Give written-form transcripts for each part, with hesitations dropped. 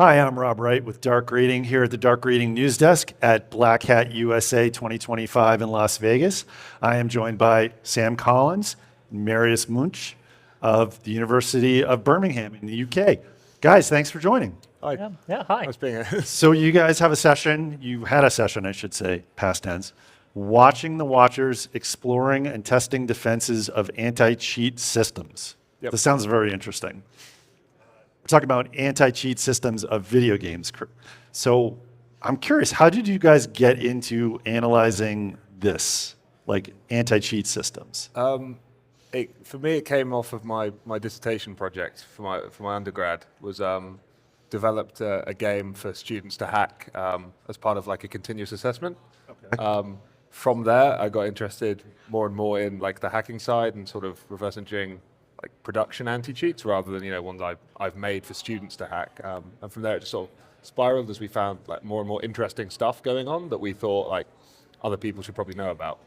Hi, I'm Rob Wright with Dark Reading here at the Dark Reading News Desk at Black Hat USA 2025 in Las Vegas. I am joined by Sam Collins and Marius Mench of the University of Birmingham in the UK. Guys, thanks for joining. Hi. Yeah, hi. Nice being here. So you guys have a session, you had a session, I should say, past tense, watching the Watchers exploring and testing defenses of anti-cheat systems. Yep. This sounds very interesting. We're talking about anti-cheat systems of video games. So I'm curious, how did you guys get into analyzing this, like anti-cheat systems? For me, it came off of my dissertation project for my undergrad. Was developed a game for students to hack as part of like a continuous assessment. Okay. From there, I got interested more and more in like the hacking side and sort of reverse engineering like production anti-cheats rather than ones I've made for students to hack. And from there, it just sort of spiraled as we found like more and more interesting stuff going on that we thought like other people should probably know about.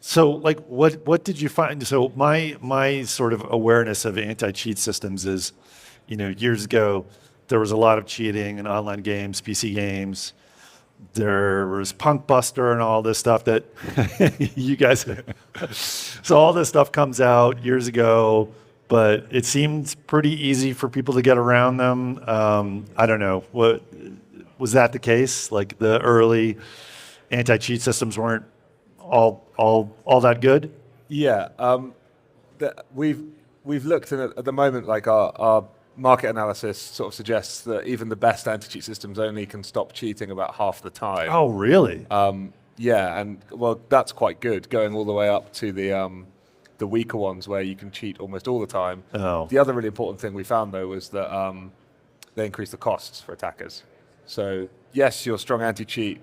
So, like, what did you find? So, my sort of awareness of anti-cheat systems is, years ago, there was a lot of cheating in online games, PC games. There was Punk Buster and all this stuff that you guys. So all this stuff comes out years ago, but it seemed pretty easy for people to get around them. I don't know. What was that the case? Like the early anti-cheat systems weren't all that good? Yeah, we've looked at the moment, like our market analysis sort of suggests that even the best anti-cheat systems only can stop cheating about half the time. Oh, really? Yeah, and well, that's quite good, going all the way up to the weaker ones where you can cheat almost all the time. Oh. The other really important thing we found though was that they increase the costs for attackers. So yes, your strong anti-cheat,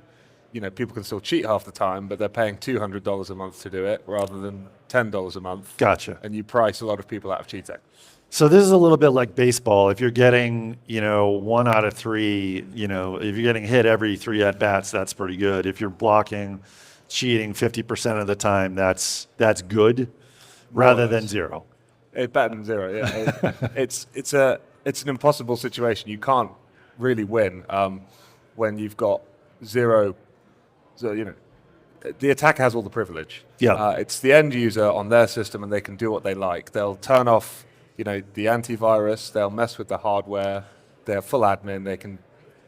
people can still cheat half the time, but they're paying $200 a month to do it rather than $10 a month. Gotcha. And you price a lot of people out of cheating. So this is a little bit like baseball. If you're getting, 1 out of 3, if you're getting hit every 3 at bats, that's pretty good. If you're blocking, cheating 50% of the time, that's good, rather than 0. It's better than 0. Yeah, it's an impossible situation. You can't really win when you've got 0. So the attacker has all the privilege. Yeah. It's the end user on their system, and they can do what they like. They'll turn off the antivirus, they'll mess with the hardware, they're full admin, they can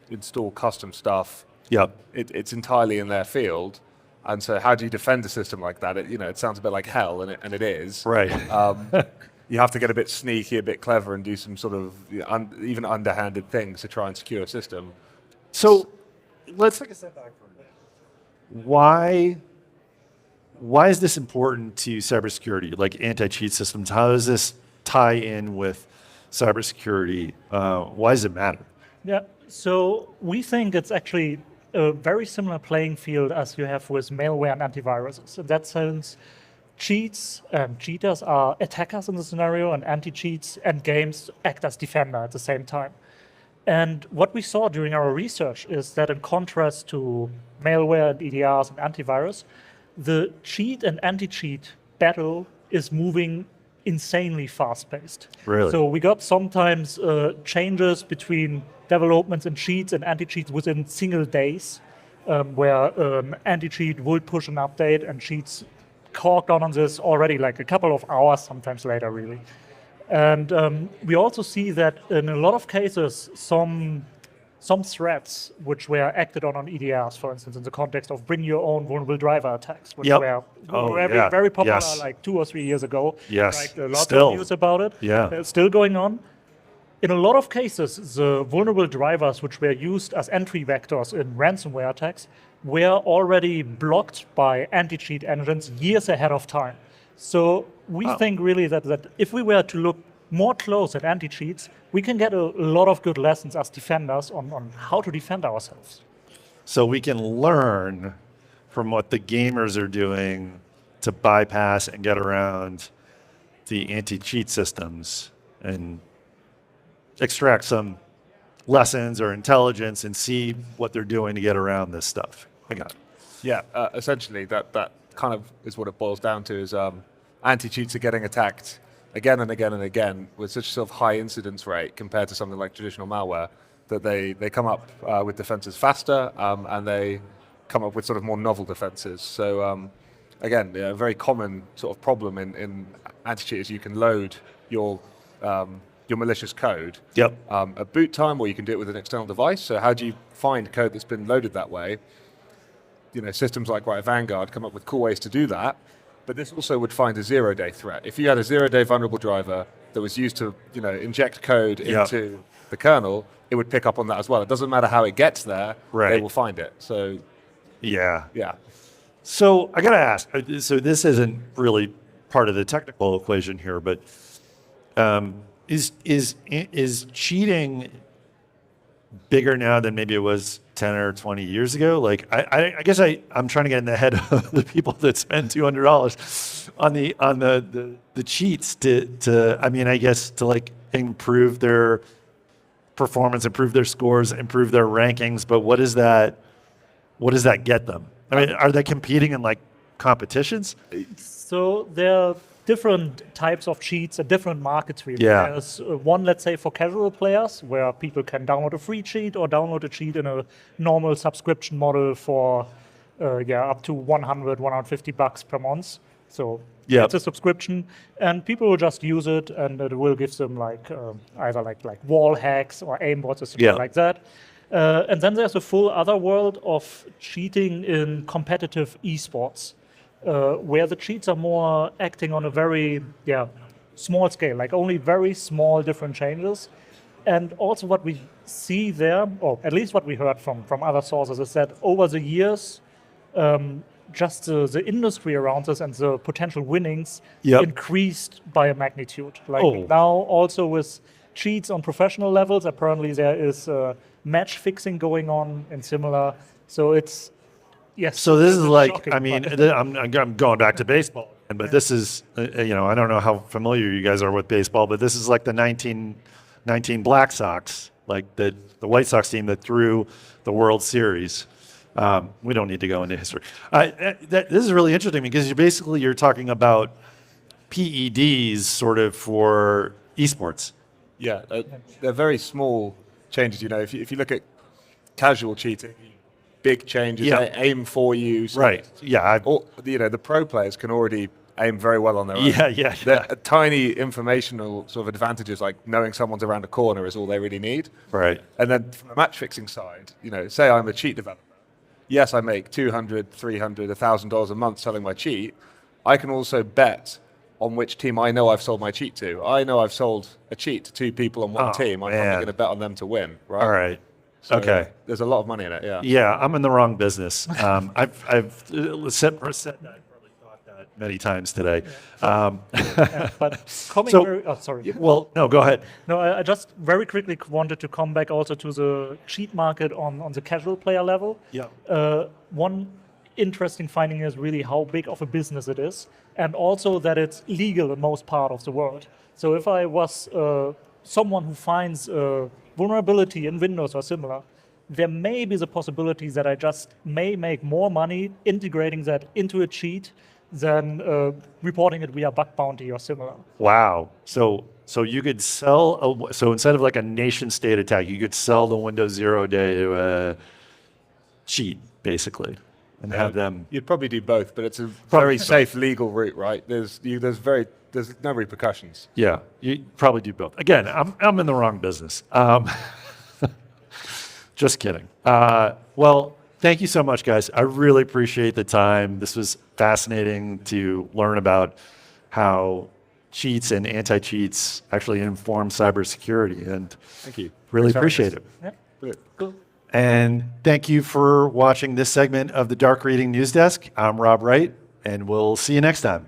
install custom stuff. Yep. It's entirely in their field. And so how do you defend a system like that? It sounds a bit like hell, and it is. Right. You have to get a bit sneaky, a bit clever, and do some sort of even underhanded things to try and secure a system. So let's take a step back for a minute. Why is this important to cybersecurity, like anti-cheat systems? How does this tie in with cybersecurity? Why does it matter? Yeah, so we think it's actually a very similar playing field as you have with malware and antiviruses. In that sense, cheats and cheaters are attackers in the scenario, and anti-cheats and games act as defender at the same time. And what we saw during our research is that in contrast to malware and EDRs and antivirus, the cheat and anti-cheat battle is moving insanely fast-paced. Really? So we got sometimes changes between developments in cheats and anti-cheats within single days, where anti-cheat will push an update and cheats caught on this already like a couple of hours, sometimes later, really. And we also see that in a lot of cases, some threats which were acted on EDRs, for instance, in the context of bring your own vulnerable driver attacks, which were very popular like 2 or 3 years ago. Yes, like a lot still. of news about it. Yeah. Still going on. In a lot of cases, the vulnerable drivers which were used as entry vectors in ransomware attacks were already blocked by anti-cheat engines years ahead of time. So we think really that if we were to look more close at anti-cheats, we can get a lot of good lessons as defenders on how to defend ourselves. So we can learn from what the gamers are doing to bypass and get around the anti-cheat systems and extract some lessons or intelligence and see what they're doing to get around this stuff. I got it. Yeah, essentially that kind of is what it boils down to, is anti-cheats are getting attacked again and again and again with such a sort of high incidence rate compared to something like traditional malware, that they come up with defenses faster, and they come up with sort of more novel defenses. So again, a very common sort of problem in anti-cheat is you can load your malicious code Yep. at boot time, or you can do it with an external device. So how do you find code that's been loaded that way? Systems like Wright Vanguard come up with cool ways to do that, but this also would find a zero-day threat. If you had a zero-day vulnerable driver that was used to inject code into the kernel, it would pick up on that as well. It doesn't matter how it gets there, they will find it. So yeah. So I got to ask, so this isn't really part of the technical equation here, but is cheating bigger now than maybe it was 10 or 20 years ago? Like, I guess I'm trying to get in the head of the people that spend $200 on the cheats to I guess to like improve their performance, improve their scores, improve their rankings. But what does that get them? I mean, are they competing in like competitions? So there are different types of cheats at different markets really. Yeah. There's one, let's say, for casual players, where people can download a free cheat or download a cheat in a normal subscription model for up to $100-150 per month. So it's a subscription, and people will just use it, and it will give them like either like wall hacks or aimbots or something like that. And then there's a full other world of cheating in competitive esports, where the cheats are more acting on a very small scale, like only very small different changes. And also what we see there, or at least what we heard from other sources, is that over the years, just the industry around us and the potential winnings increased by a magnitude. Like now also with cheats on professional levels, apparently there is match fixing going on and similar. So it's, So this is like, shocking, I mean, I'm going back to baseball, but this is, I don't know how familiar you guys are with baseball, but this is like the 1919 Black Sox, like the White Sox team that threw the World Series. We don't need to go into history. This is really interesting because you're talking about PEDs sort of for esports. Yeah, they're very small changes. If you look at casual cheating, big changes, aim for you. So right. Yeah. The pro players can already aim very well on their own. Yeah. Tiny informational sort of advantages, like knowing someone's around a corner, is all they really need. Right. And then from the match fixing side, say I'm a cheat developer. Yes, I make $200, $300, $1,000 a month selling my cheat. I can also bet on which team I know I've sold my cheat to. I know I've sold a cheat to two people on one team. I'm probably going to bet on them to win, right? All right. So okay. There's a lot of money in it, yeah. Yeah, I'm in the wrong business. I've said that, probably thought that many times today. But coming sorry. Well, no, go ahead. No, I just very quickly wanted to come back also to the cheat market on the casual player level. Yeah. One interesting finding is really how big of a business it is, and also that it's legal in most part of the world. So if I was someone who finds a vulnerability in Windows or similar, there may be the possibility that I just may make more money integrating that into a cheat than reporting it via bug bounty or similar. Wow. So you could sell, so instead of like a nation state attack, you could sell the Windows 0 day to a cheat, basically, and have them. You'd probably do both, but it's a very safe legal route, right? There's no repercussions. Yeah, you probably do both. Again, I'm in the wrong business. Just kidding. Well, thank you so much, guys. I really appreciate the time. This was fascinating to learn about how cheats and anti-cheats actually inform cybersecurity, and thank you. Really appreciate it. Yeah. Brilliant. Cool. And thank you for watching this segment of the Dark Reading News Desk. I'm Rob Wright, and we'll see you next time.